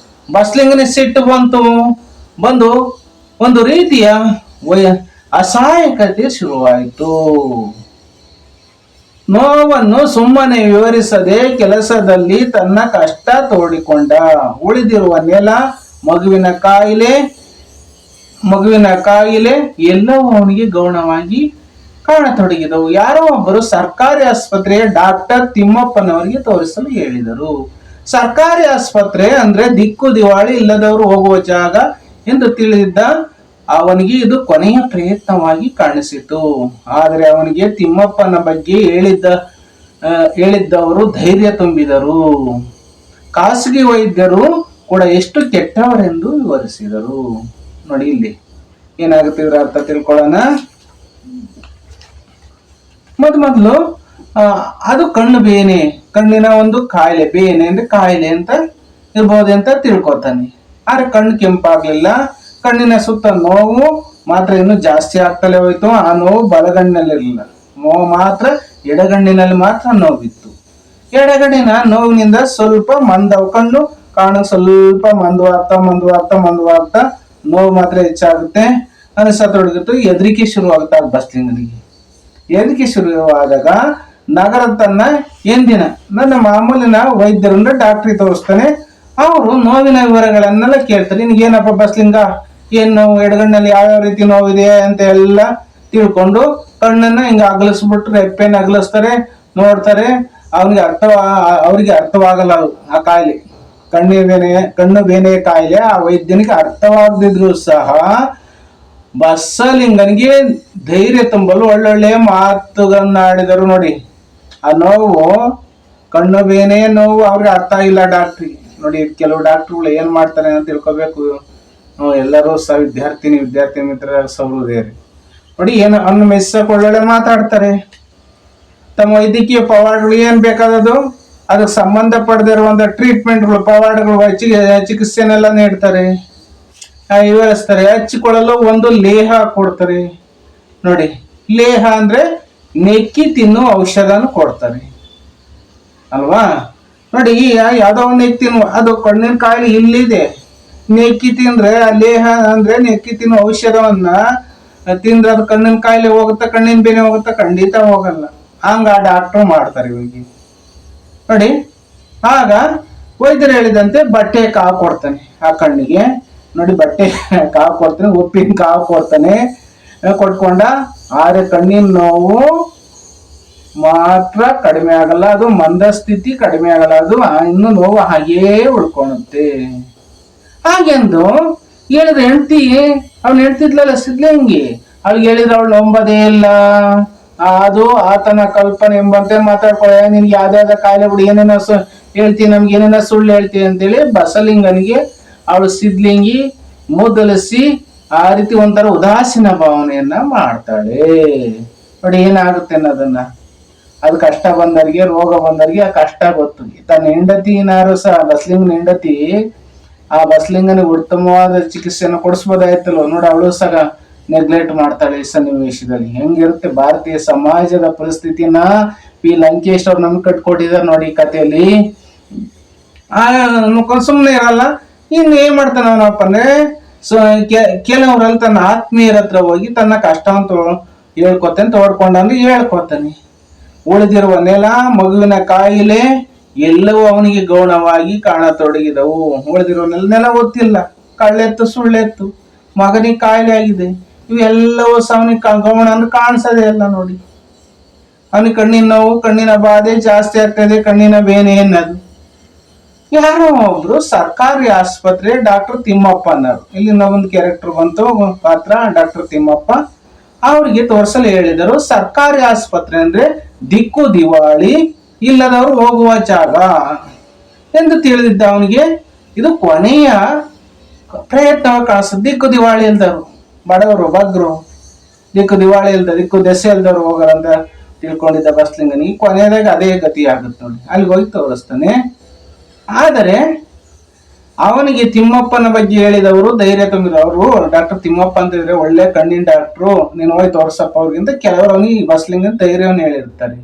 ಬಸ್ಲಿಂಗನ ಸಿಟ್ಟು ಬಂದು ಒಂದು ರೀತಿಯ ಅಸಹಾಯಕತೆ ಶುರುವಾಯಿತು. ನೋವನ್ನು ಸುಮ್ಮನೆ ವಿವರಿಸದೆ ಕೆಲಸದಲ್ಲಿ ತನ್ನ ಕಷ್ಟ ತೋಡಿಕೊಂಡ. ಉಳಿದಿರುವ ನೆಲ, ಮಗುವಿನ ಕಾಯಿಲೆ ಎಲ್ಲವೂ ಅವನಿಗೆ ಗೌಣವಾಗಿ ಕಾಣತೊಡಗಿದವು. ಯಾರೋ ಒಬ್ಬರು ಸರ್ಕಾರಿ ಆಸ್ಪತ್ರೆಯ ಡಾಕ್ಟರ್ ತಿಮ್ಮಪ್ಪನವರಿಗೆ ತೋರಿಸಲು ಹೇಳಿದರು. ಸರ್ಕಾರಿ ಆಸ್ಪತ್ರೆ ಅಂದ್ರೆ ದಿಕ್ಕು ದಿವಾಳಿ ಇಲ್ಲದವರು ಹೋಗುವ ಜಾಗ ಎಂದು ತಿಳಿದಿದ್ದ ಅವನಿಗೆ ಇದು ಕೊನೆಯ ಪ್ರಯತ್ನವಾಗಿ ಕಾಣಿಸಿತು. ಆದರೆ ಅವನಿಗೆ ತಿಮ್ಮಪ್ಪನ ಬಗ್ಗೆ ಹೇಳಿದ್ದವರು ಧೈರ್ಯ ತುಂಬಿದರು. ಖಾಸಗಿ ವೈದ್ಯರು ಕೂಡ ಎಷ್ಟು ಕೆಟ್ಟವರೆಂದು ವಿವರಿಸಿದರು. ನೋಡಿ, ಇಲ್ಲಿ ಏನಾಗುತ್ತೆ ಇದ್ರ ಅರ್ಥ ತಿಳ್ಕೊಳ್ಳೋಣ. ಮೊದಲು ಅದು ಕಣ್ಣು ಬೇನೆ, ಕಣ್ಣಿನ ಒಂದು ಕಾಯಿಲೆ, ಬೇನೆ ಅಂದ್ರೆ ಕಾಯಿಲೆ ಅಂತ ಇರ್ಬೋದು ಅಂತ ತಿಳ್ಕೊತಾನೆ. ಆದ್ರೆ ಕಣ್ಣು ಕೆಂಪಾಗ್ಲಿಲ್ಲ, ಕಣ್ಣಿನ ಸುತ್ತ ನೋವು ಮಾತ್ರ ಇನ್ನೂ ಜಾಸ್ತಿ ಆಗ್ತಲೇ ಹೋಯ್ತು. ಆ ನೋವು ಬಲಗಣ್ಣಿನಲ್ಲಿರಲಿಲ್ಲ, ನೋವು ಮಾತ್ರ ಎಡಗಣ್ಣಿನಲ್ಲಿ ಮಾತ್ರ ನೋವಿತ್ತು. ಎಡಗಣ್ಣಿನ ನೋವಿನಿಂದ ಸ್ವಲ್ಪ ಮಂದವು, ಕಣ್ಣು ಕಾಣಕ್ ಸ್ವಲ್ಪ ಮಂದವಾಗ್ತಾ ನೋವು ಮಾತ್ರ ಹೆಚ್ಚಾಗುತ್ತೆ, ಅನಿಸತೊಡಗಿತ್ತು. ಹೆದರಿಕೆ ಶುರುವಾಗುತ್ತೆ ಆ ಬಸ್ಲಿಂಗನಿಗೆ. ಹೆದರಿಕೆ ಶುರುವಾದಾಗ ನಗರದ ತನ್ನ ಎಂದಿನ ನನ್ನ ಮಾಮೂಲಿನ ವೈದ್ಯರನ್ನ ಡಾಕ್ಟ್ರಿಗೆ ತೋರಿಸ್ತಾನೆ. ಅವರು ನೋವಿನ ವಿವರಗಳನ್ನೆಲ್ಲ ಕೇಳ್ತಾರೆ. ನಿನಗೇನಪ್ಪ ಬಸ್ಲಿಂಗ, ಏನ್ ನೋವು, ಎಡಗಣ್ಣಲ್ಲಿ ಯಾವ್ಯಾವ ರೀತಿ ನೋವಿದೆ ಅಂತ ಎಲ್ಲ ತಿಳ್ಕೊಂಡು ಕಣ್ಣನ್ನ ಹಿಂಗ ಅಗಲಿಸ್ಬಿಟ್ರೆ, ರೆಪ್ಪೆನ ಅಗಲಿಸ್ತಾರೆ, ನೋಡ್ತಾರೆ. ಅವ್ರಿಗೆ ಅರ್ಥವಾಗಲ್ಲ ಆ ಕಾಯಿಲೆ, ಕಣ್ಣು ಬೇನೆ ಕಾಯಿಲೆ ಆ ವೈದ್ಯನಿಗೆ ಅರ್ಥವಾಗದಿದ್ರು ಸಹ ಬಸಲಿಂಗನಿಗೆ ಧೈರ್ಯ ತುಂಬಲು ಒಳ್ಳೊಳ್ಳೆ ಮಾತುಗಳನ್ನಾಡಿದರು. ನೋಡಿ, ಆ ನೋವು, ಕಣ್ಣು ಬೇನೆ ನೋವು ಅವ್ರಿಗೆ ಅರ್ಥ ಇಲ್ಲ ಡಾಕ್ಟ್ರಿಗೆ. ನೋಡಿ, ಕೆಲವು ಡಾಕ್ಟರ್ಗಳು ಏನ್ ಮಾಡ್ತಾರೆ ಅಂತ ತಿಳ್ಕೊಬೇಕು. ಎಲ್ಲರೂ ಸಹ ವಿದ್ಯಾರ್ಥಿ ಮಿತ್ರರ ಸಹೃದಯರು ನೋಡಿ, ಏನು ಅನ್ನು ಮೆಚ್ಚಕ್ ಒಳ್ಳೊಳ್ಳೆ ಮಾತಾಡ್ತಾರೆ. ತಮ್ಮ ವೈದ್ಯಕೀಯ ಪವಾಡಗಳು ಏನ್ ಬೇಕಾದದು ಅದಕ್ಕೆ ಸಂಬಂಧಪಡದಿರುವಂತ ಟ್ರೀಟ್ಮೆಂಟ್ಗಳು, ಪವಾಡಗಳು, ಚಿಕಿತ್ಸೆನೆಲ್ಲ ನೀಡ್ತಾರೆ, ವಿವರಿಸ್ತಾರೆ. ಹಚ್ಚಿಕೊಳ್ಳಲು ಒಂದು ಲೇಹ ಕೊಡ್ತಾರೆ. ನೋಡಿ, ಲೇಹ ಅಂದ್ರೆ ನೆಕ್ಕಿ ತಿನ್ನು ಔಷಧನ ಕೊಡ್ತಾರೆ ಅಲ್ವಾ. ನೋಡಿ, ಯಾವ್ದೋ ಒಂದು ನೆಕ್ಕಿ ತಿನ್ನು, ಅದು ಕಣ್ಣಿನ ಕಾಯಿಲೆ ಇಲ್ಲಿದೆ, ನೆಕ್ಕಿ ತಿಂದ್ರೆ ಆ ಲೇಹ ಅಂದ್ರೆ ನೆಕ್ಕಿ ತಿನ್ನು ಔಷಧವನ್ನ ತಿಂದ್ರೆ ಅದು ಕಣ್ಣಿನ ಕಾಯಿಲೆ ಹೋಗುತ್ತಾ, ಕಣ್ಣಿನ ಬೇನೆ ಹೋಗುತ್ತಾ? ಖಂಡಿತ ಹೋಗಲ್ಲ. ಹಂಗ ಆ ಡಾಕ್ಟ್ರು ಮಾಡ್ತಾರೆ ಇವಾಗ. ನೋಡಿ, ಆಗ ವೈದ್ಯರು ಹೇಳಿದಂತೆ ಬಟ್ಟೆ ಕಾವು ಕೊಡ್ತಾನೆ ಆ ಕಣ್ಣಿಗೆ. ನೋಡಿ, ಬಟ್ಟೆ ಕಾವು ಕೊಡ್ತಾನೆ, ಉಪ್ಪಿನ ಕಾವು ಕೊಡ್ತಾನೆ. ಕೊಟ್ಕೊಂಡ ಆದ್ರೆ ಕಣ್ಣಿನ ನೋವು ಮಾತ್ರ ಕಡಿಮೆ ಆಗಲ್ಲ, ಅದು ಮಂದಸ್ಥಿತಿ ಕಡಿಮೆ ಆಗಲ್ಲ, ಅದು ಇನ್ನು ನೋವು ಹಾಗೇ ಉಳ್ಕೊಳುತ್ತೆ. ಹಾಗೆಂದು ಹೇಳಿದ ಹೆಂಡತಿ, ಅವ್ನು ಹೇಳ್ತಿದ್ಲಲ್ಲ ಸಿದ್ಲಿಂಗಿ, ಅವ್ಳಿಗೆ ಹೇಳಿದ್ರೆ ಅವಳು ನಂಬದೇ ಇಲ್ಲ. ಅದು ಆತನ ಕಲ್ಪನೆ ಎಂಬಂತೆ ಮಾತಾಡ್ಕೊಳ್ಳ, ನಿನ್ಗೆ ಯಾವ್ದಾವ್ದ ಕಾಯಿಲೆ ಬಿಡಿ, ಏನೇನೋ ಹೇಳ್ತೀನಿ, ನಮ್ಗೆ ಏನೇನೋ ಸುಳ್ಳು ಹೇಳ್ತೀನಿ ಅಂತೇಳಿ ಬಸಲಿಂಗನಿಗೆ ಅವಳು ಸಿದ್ಲಿಂಗಿ ಮೂದಲಿಸಿ ಆ ರೀತಿ ಒಂಥರ ಉದಾಸೀನ ಭಾವನೆಯನ್ನ ಮಾಡ್ತಾಳೆ. ನೋಡಿ, ಏನಾಗುತ್ತೆ ಅನ್ನೋದನ್ನ. ಅದು ಕಷ್ಟ ಬಂದವರಿಗೆ, ರೋಗ ಬಂದವರಿಗೆ ಆ ಕಷ್ಟ ಗೊತ್ತು. ತನ್ನ ಹೆಂಡತಿ ಏನಾರು ಸಹ ಬಸ್ಲಿಂಗನ ಹೆಂಡತಿ ಆ ಬಸ್ಲಿಂಗನಿಗೆ ಉತ್ತಮವಾದ ಚಿಕಿತ್ಸೆಯನ್ನು ಕೊಡಿಸ್ಬೋದಾಯ್ತಲ್ವ. ನೋಡಿ, ಅವಳು ಸಹ ನೆಗ್ಲೆಕ್ಟ್ ಮಾಡ್ತಾಳೆ ಈ ಸನ್ನಿವೇಶದಲ್ಲಿ. ಹೆಂಗಿರುತ್ತೆ ಭಾರತೀಯ ಸಮಾಜದ ಪರಿಸ್ಥಿತಿನ ಪಿ ಲಂಕೇಶ್ ಅವ್ರು ನಮ್ಗೆ ಕಟ್ಕೊಟ್ಟಿದ್ದಾರೆ ನೋಡಿ ಈ ಕಥೆಯಲ್ಲಿ. ಸುಮ್ಮನೆ ಇರಲ್ಲ. ಇನ್ನು ಏನ್ ಮಾಡ್ತಾನ ಅವನಪ್ಪ ಅಂದ್ರೆ, ಕೆಲವರಲ್ಲಿ ತನ್ನ ಆತ್ಮೀಯರ ಹತ್ರ ಹೋಗಿ ತನ್ನ ಕಷ್ಟ ಅಂತ ಹೇಳ್ಕೊತಾನೆ, ತೋಡ್ಕೊಂಡಂದ್ರೆ ಹೇಳ್ಕೊತಾನೆ. ಉಳಿದಿರುವ ನೆಲ, ಮಗುವಿನ ಕಾಯಿಲೆ ಎಲ್ಲವೂ ಅವನಿಗೆ ಗೌಣವಾಗಿ ಕಾಣತೊಡಗಿದವು. ಉಳಿದಿರುವ ನೆಲ ಗೊತ್ತಿಲ್ಲ, ಕಳ್ಳೆತ್ತು ಸುಳ್ಳೆತ್ತು, ಮಗನಿಗೆ ಕಾಯಿಲೆ ಆಗಿದೆ, ಇವೆಲ್ಲವೂ ಸಹ ಅವನಿಗೆ ಗೌಣ ಅಂದ್ರೆ ಕಾಣಿಸೋದೇ ಇಲ್ಲ. ನೋಡಿ, ಅವನಿಗೆ ಕಣ್ಣಿನ ನೋವು, ಕಣ್ಣಿನ ಬಾಧೆ ಜಾಸ್ತಿ ಆಗ್ತದೆ, ಕಣ್ಣಿನ ಬೇನೆ ಅನ್ನೋದು. ಯಾರೋ ಒಬ್ರು ಸರ್ಕಾರಿ ಆಸ್ಪತ್ರೆ ಡಾಕ್ಟರ್ ತಿಮ್ಮಪ್ಪ ಅನ್ನೋರು, ಇಲ್ಲಿ ನಾವೊಂದು ಕ್ಯಾರೆಕ್ಟರ್ ಬಂತು ಪಾತ್ರ, ಡಾಕ್ಟರ್ ತಿಮ್ಮಪ್ಪ. ಅವ್ರಿಗೆ ತೋರಿಸಲು ಹೇಳಿದರು. ಸರ್ಕಾರಿ ಆಸ್ಪತ್ರೆ ಅಂದ್ರೆ ದಿಕ್ಕು ದಿವಾಳಿ ಇಲ್ಲದವರು ಹೋಗುವ ಜಾಗ ಎಂದು ತಿಳಿದಿದ್ದ ಅವನಿಗೆ ಇದು ಕೊನೆಯ ಪ್ರಯತ್ನ ಕಾಣಿಸ್ತದೆ. ದಿಕ್ಕು ದಿವಾಳಿ ಇಲ್ದವರು, ಬಡವರು, ಬಗ್ರು, ದಿಕ್ಕು ದಿವಾಳಿ ಇಲ್ದ, ದಿಕ್ಕು ದೆಸೆ ಇಲ್ದವ್ರು ಹೋಗರಂತ ತಿಳ್ಕೊಂಡಿದ್ದ ಬಸ್ಲಿಂಗನಿಗೆ ಕೊನೆಯದಾಗ ಅದೇ ಗತಿ ಆಗುತ್ತೆ ನೋಡಿ. ಅಲ್ಲಿಗೆ ಹೋಗಿ ತೋರಿಸ್ತಾನೆ. ಆದರೆ ಅವನಿಗೆ ತಿಮ್ಮಪ್ಪನ ಬಗ್ಗೆ ಹೇಳಿದವರು ಧೈರ್ಯ ತುಂಬಿದವರು. ಡಾಕ್ಟರ್ ತಿಮ್ಮಪ್ಪ ಅಂತ ಇದ್ರೆ ಒಳ್ಳೆ ಕಣ್ಣಿನ ಡಾಕ್ಟ್ರು, ನೀನು ಹೋಗಿ ತೋರ್ಸಪ್ಪ ಅವ್ರಿಗಿಂತ ಕೆಲವರು ಅವನಿಗೆ ಬಸ್ಲಿಂಗನ್ ಧೈರ್ಯವನ್ನು ಹೇಳಿರ್ತಾರೆ.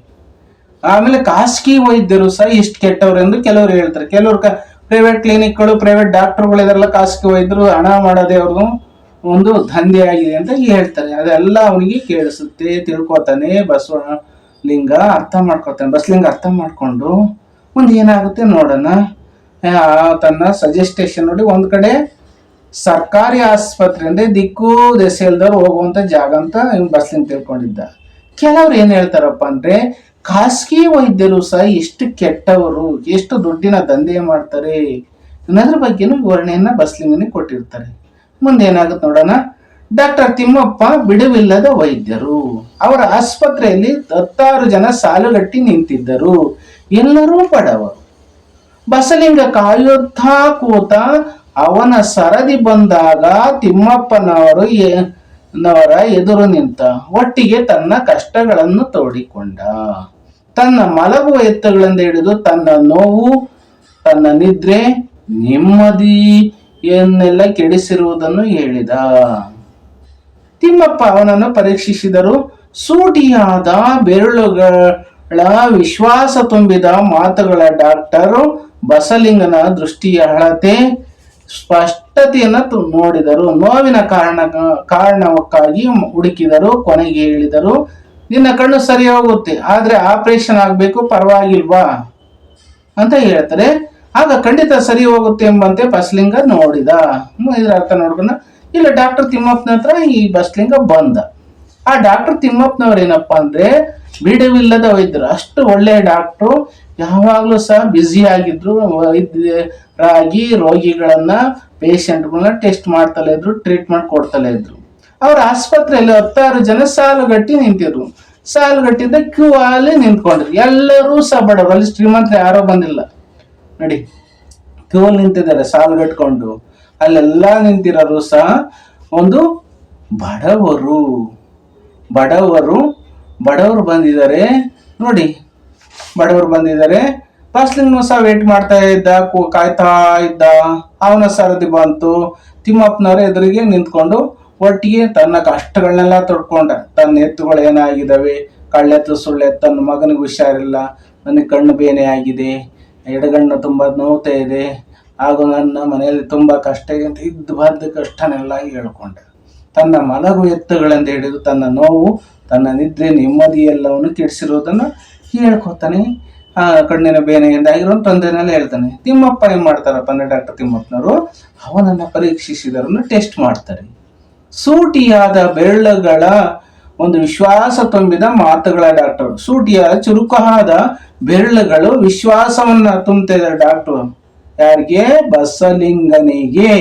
ಆಮೇಲೆ ಖಾಸಗಿ ವೈದ್ಯರು ಸಹ ಇಷ್ಟು ಕೆಟ್ಟವ್ರು ಎಂದು ಕೆಲವರು ಹೇಳ್ತಾರೆ. ಕೆಲವರು ಪ್ರೈವೇಟ್ ಕ್ಲಿನಿಕ್ಗಳು, ಪ್ರೈವೇಟ್ ಡಾಕ್ಟರ್ಗಳು ಇದೆಲ್ಲ ಖಾಸಗಿ ವೈದ್ಯರು ಹಣ ಮಾಡೋದೇ ಅವ್ರದ್ದು ಒಂದು ದಂಧೆ ಆಗಿದೆ ಅಂತ ಹೇಳ್ತಾರೆ. ಅದೆಲ್ಲ ಅವನಿಗೆ ಕೇಳಿಸುತ್ತೆ, ತಿಳ್ಕೊತಾನೆ. ಬಸವಲಿಂಗ ಅರ್ಥ ಮಾಡ್ಕೊತಾನೆ. ಬಸಲಿಂಗ ಅರ್ಥ ಮಾಡ್ಕೊಂಡು ಮುಂದೆ ಏನಾಗುತ್ತೆ ನೋಡೋಣ. ತನ್ನ ಸಜೆಸ್ಟೇಷನ್ ನೋಡಿ, ಒಂದ್ ಕಡೆ ಸರ್ಕಾರಿ ಆಸ್ಪತ್ರೆ ಅಂದ್ರೆ ದಿಕ್ಕು ದೆಸೆ ಇಲ್ದವ್ರು ಹೋಗುವಂತ ಜಾಗ ಅಂತ ಬಸ್ಲಿಂಗ್ ತಿಳ್ಕೊಂಡಿದ್ದ. ಕೆಲವ್ರು ಏನ್ ಹೇಳ್ತಾರಪ್ಪ ಅಂದ್ರೆ, ಖಾಸಗಿ ವೈದ್ಯರು ಸಹ ಎಷ್ಟು ಕೆಟ್ಟವರು, ಎಷ್ಟು ದುಡ್ಡಿನ ದಂಧೆ ಮಾಡ್ತಾರೆ ಅನ್ನೋದ್ರ ಬಗ್ಗೆನೂ ವಿವರಣೆಯನ್ನ ಬಸ್ಲಿಂಗನಿಗೆ ಕೊಟ್ಟಿರ್ತಾರೆ. ಮುಂದೆ ಏನಾಗುತ್ತೆ ನೋಡೋಣ. ಡಾಕ್ಟರ್ ತಿಮ್ಮಪ್ಪ ಬಿಡುವಿಲ್ಲದ ವೈದ್ಯರು. ಅವರ ಆಸ್ಪತ್ರೆಯಲ್ಲಿ 10 ಜನ ಸಾಲುಗಟ್ಟಿ ನಿಂತಿದ್ದರು. ಎಲ್ಲರೂ ಬಡವರು. ಬಸಲಿಂಗ ಕಾಯುತ್ತಾ ಕೂತ ಅವನ ಸರದಿ ಬಂದಾಗ ತಿಮ್ಮಪ್ಪನವರ ಎದುರು ನಿಂತ. ಒಟ್ಟಿಗೆ ತನ್ನ ಕಷ್ಟಗಳನ್ನು ತೋಡಿಕೊಂಡ. ತನ್ನ ಮಲಗುವ ಎತ್ತುಗಳಿಂದ ಹಿಡಿದು ತನ್ನ ನೋವು, ತನ್ನ ನಿದ್ರೆ, ನೆಮ್ಮದಿಯನ್ನೆಲ್ಲ ಕೆಡಿಸಿರುವುದನ್ನು ಹೇಳಿದ. ತಿಮ್ಮಪ್ಪ ಅವನನ್ನು ಪರೀಕ್ಷಿಸಿದರು. ಸೂಟಿಯಾದ ಬೆರಳುಗಳ ವಿಶ್ವಾಸ ತುಂಬಿದ ಮಾತುಗಳ ಡಾಕ್ಟರ್ ಬಸಲಿಂಗನ ದೃಷ್ಟಿಯ ಅಳತೆ ಸ್ಪಷ್ಟತೆಯನ್ನು ನೋಡಿದರು. ನೋವಿನ ಕಾರಣಕ್ಕಾಗಿ ಹುಡುಕಿದರು. ಕೊನೆಗೆ ಹೇಳಿದರು, ನಿನ್ನ ಕಣ್ಣು ಸರಿ ಹೋಗುತ್ತೆ, ಆದ್ರೆ ಆಪರೇಷನ್ ಆಗ್ಬೇಕು, ಪರವಾಗಿಲ್ವಾ ಅಂತ ಹೇಳ್ತಾರೆ. ಆಗ ಖಂಡಿತ ಸರಿ ಹೋಗುತ್ತೆ ಎಂಬಂತೆ ಬಸಲಿಂಗ ನೋಡಿದ. ಇದ್ರ ಅರ್ಥ ನೋಡ್ಕೊಂಡ ಇಲ್ಲ ಡಾಕ್ಟರ್ ತಿಮ್ಮಪ್ಪನ ಹತ್ರ ಈ ಬಸಲಿಂಗ ಬಂದ. ಆ ಡಾಕ್ಟರ್ ತಿಮ್ಮಪ್ಪನವ್ರ ಏನಪ್ಪಾ ಅಂದ್ರೆ ಬಿಡುವಿಲ್ಲದ ವೈದ್ಯರು, ಅಷ್ಟು ಒಳ್ಳೆ ಡಾಕ್ಟ್ರು, ಯಾವಾಗ್ಲೂ ಸಹ ಬ್ಯುಸಿ ಆಗಿದ್ರು. ವೈದ್ಯರಾಗಿ ರೋಗಿಗಳನ್ನ, ಪೇಷಂಟ್ಗಳನ್ನ ಟೆಸ್ಟ್ ಮಾಡ್ತಲೇ ಇದ್ರು, ಟ್ರೀಟ್ಮೆಂಟ್ ಕೊಡ್ತಲೇ ಇದ್ರು. ಅವ್ರ ಆಸ್ಪತ್ರೆಯಲ್ಲಿ 16 ಜನ ಸಾಲುಗಟ್ಟಿ ನಿಂತಿದ್ರು. ಸಾಲುಗಟ್ಟಿಂದ ಕ್ಯೂ ಅಲ್ಲಿ ನಿಂತ್ಕೊಂಡ್ರು. ಎಲ್ಲರೂ ಸಹ ಬಡವರು, ಅಲ್ಲಿ ಶ್ರೀಮಂತ ಯಾರೋ ಬಂದಿಲ್ಲ ನೋಡಿ. ಕ್ಯೂ ಅಲ್ಲಿ ನಿಂತಿದ್ದಾರೆ ಸಾಲುಗಟ್ಕೊಂಡು. ಅಲ್ಲೆಲ್ಲ ನಿಂತಿರೋರು ಸಹ ಒಂದು ಬಡವರು ಬಂದಿದ್ದಾರೆ ನೋಡಿ. ಬಡವರು ಬಂದಿದ್ದಾರೆ. ಬಸ್ಲಿಂಗ್ ಸಹ ವೇಟ್ ಮಾಡ್ತಾ ಇದ್ದ, ಕಾಯ್ತಾ ಇದ್ದ. ಅವನ ಸರದಿ ಬಂತು. ತಿಮ್ಮಪ್ಪನವರ ಎದುರಿಗೆ ನಿಂತ್ಕೊಂಡು ಒಟ್ಟಿಗೆ ತನ್ನ ಕಷ್ಟಗಳನ್ನೆಲ್ಲ ತೊಡ್ಕೊಂಡ. ತನ್ನ ಎತ್ತುಗಳು ಏನಾಗಿದ್ದಾವೆ, ಕಳ್ಳೆತ್ತು ಸುಳ್ಳೆತ್ತು, ತನ್ನ ಮಗನಿಗೆ ಹುಷಾರಿಲ್ಲ, ನನಗೆ ಕಣ್ಣು ಬೇನೆ ಆಗಿದೆ, ಎಡಗಣ್ಣು ತುಂಬ ನೋವ್ತಾ ಇದೆ, ಹಾಗೂ ನನ್ನ ಮನೆಯಲ್ಲಿ ತುಂಬ ಕಷ್ಟ ಇದೆ ಅಂತ ಇದ್ದು ಬಂದ ಕಷ್ಟನೆಲ್ಲ ಹೇಳ್ಕೊಂಡ. ತನ್ನ ಮಲಗು ಎತ್ತುಗಳಿಂದ ಹಿಡಿದು ತನ್ನ ನೋವು, ತನ್ನ ನಿದ್ರೆ, ನೆಮ್ಮದಿ ಎಲ್ಲವನ್ನು ಕೆಡಿಸಿರೋದನ್ನು ಹೇಳ್ಕೊತಾನೆ. ಕಣ್ಣಿನ ಬೇನೆಯಿಂದ ಆಗಿರೋ ತೊಂದರೆನೆಲ್ಲ ಹೇಳ್ತಾನೆ. ತಿಮ್ಮಪ್ಪ ಏನ್ ಮಾಡ್ತಾರಪ್ಪ ಅಂದ್ರೆ ಡಾಕ್ಟರ್ ತಿಮ್ಮಪ್ಪನವರು ಅವನನ್ನ ಪರೀಕ್ಷಿಸಿದರನ್ನು ಟೆಸ್ಟ್ ಮಾಡ್ತಾರೆ. ಸೂಟಿಯಾದ ಬೆರಳುಗಳ ಒಂದು ವಿಶ್ವಾಸ ತುಂಬಿದ ಮಾತುಗಳ ಡಾಕ್ಟರ್. ಸೂಟಿಯಾದ ಚುರುಕಾದ ಬೆರಳುಗಳು ವಿಶ್ವಾಸವನ್ನ ತುಂಬುತ್ತಿದ್ದ ಡಾಕ್ಟರ್ ಯಾರಿಗೆ? ಬಸಲಿಂಗನಿಗೆ.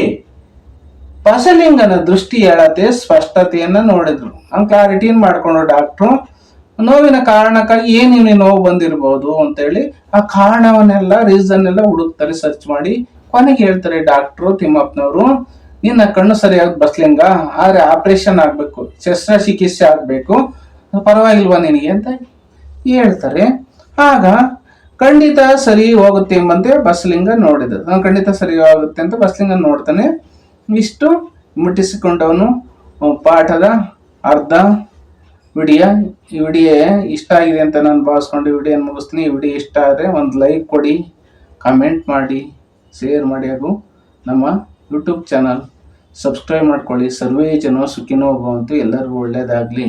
ಬಸಲಿಂಗನ ದೃಷ್ಟಿ ಎಳತೆ ಸ್ಪಷ್ಟತೆಯನ್ನ ನೋಡಿದ್ರು. ಕ್ಲಾರಿಟಿನ್ ಮಾಡ್ಕೊಂಡು ಡಾಕ್ಟ್ರು ನೋವಿನ ಕಾರಣಕ್ಕಾಗಿ ಏನೇನು ನೋವು ಬಂದಿರಬಹುದು ಅಂತೇಳಿ ಆ ಕಾರಣವನ್ನೆಲ್ಲ ರೀಸನ್ ಎಲ್ಲ ಹುಡುಕ್ತಾರೆ, ಸರ್ಚ್ ಮಾಡಿ. ಕೊನೆಗೆ ಹೇಳ್ತಾರೆ ಡಾಕ್ಟ್ರು ತಿಮ್ಮಪ್ಪನವರು, ನಿನ್ನ ಕಣ್ಣು ಸರಿಯಾಗಿ ಬಸ್ಲಿಂಗ, ಆದ್ರೆ ಆಪರೇಷನ್ ಆಗ್ಬೇಕು, ಶಸ್ತ್ರಚಿಕಿತ್ಸೆ ಆಗ್ಬೇಕು, ಪರವಾಗಿಲ್ವಾ ನಿನಗೆ ಅಂತ ಹೇಳ್ತಾರೆ. ಆಗ ಖಂಡಿತ ಸರಿ ಹೋಗುತ್ತೆ ಎಂಬಂತೆ ಬಸಲಿಂಗ ನೋಡಿದ. ಖಂಡಿತ ಸರಿ ಹೋಗುತ್ತೆ ಅಂತ ಬಸಲಿಂಗ ನೋಡ್ತಾನೆ. ಇಷ್ಟು ಮುಟ್ಟಿಸಿಕೊಂಡವನು ಪಾಠದ ಅರ್ಧ ವಿಡಿಯೋ. ಈ ವಿಡಿಯೋ ಇಷ್ಟ ಆಗಿದೆ ಅಂತ ನಾನು ಭಾವಿಸ್ಕೊಂಡು ಈ ವಿಡಿಯೋನ ಮುಗಿಸ್ತೀನಿ. ಈ ವಿಡಿಯೋ ಇಷ್ಟ ಆದರೆ ಒಂದು ಲೈಕ್ ಕೊಡಿ, ಕಮೆಂಟ್ ಮಾಡಿ, ಶೇರ್ ಮಾಡಿ, ಹಾಗೂ ನಮ್ಮ ಯೂಟ್ಯೂಬ್ ಚಾನಲ್ ಸಬ್ಸ್ಕ್ರೈಬ್ ಮಾಡ್ಕೊಳ್ಳಿ. ಸರ್ವೇ ಜನ ಸುಖಿನೋ ಭವಂತು. ಎಲ್ಲರಿಗೂ ಒಳ್ಳೆಯದಾಗಲಿ.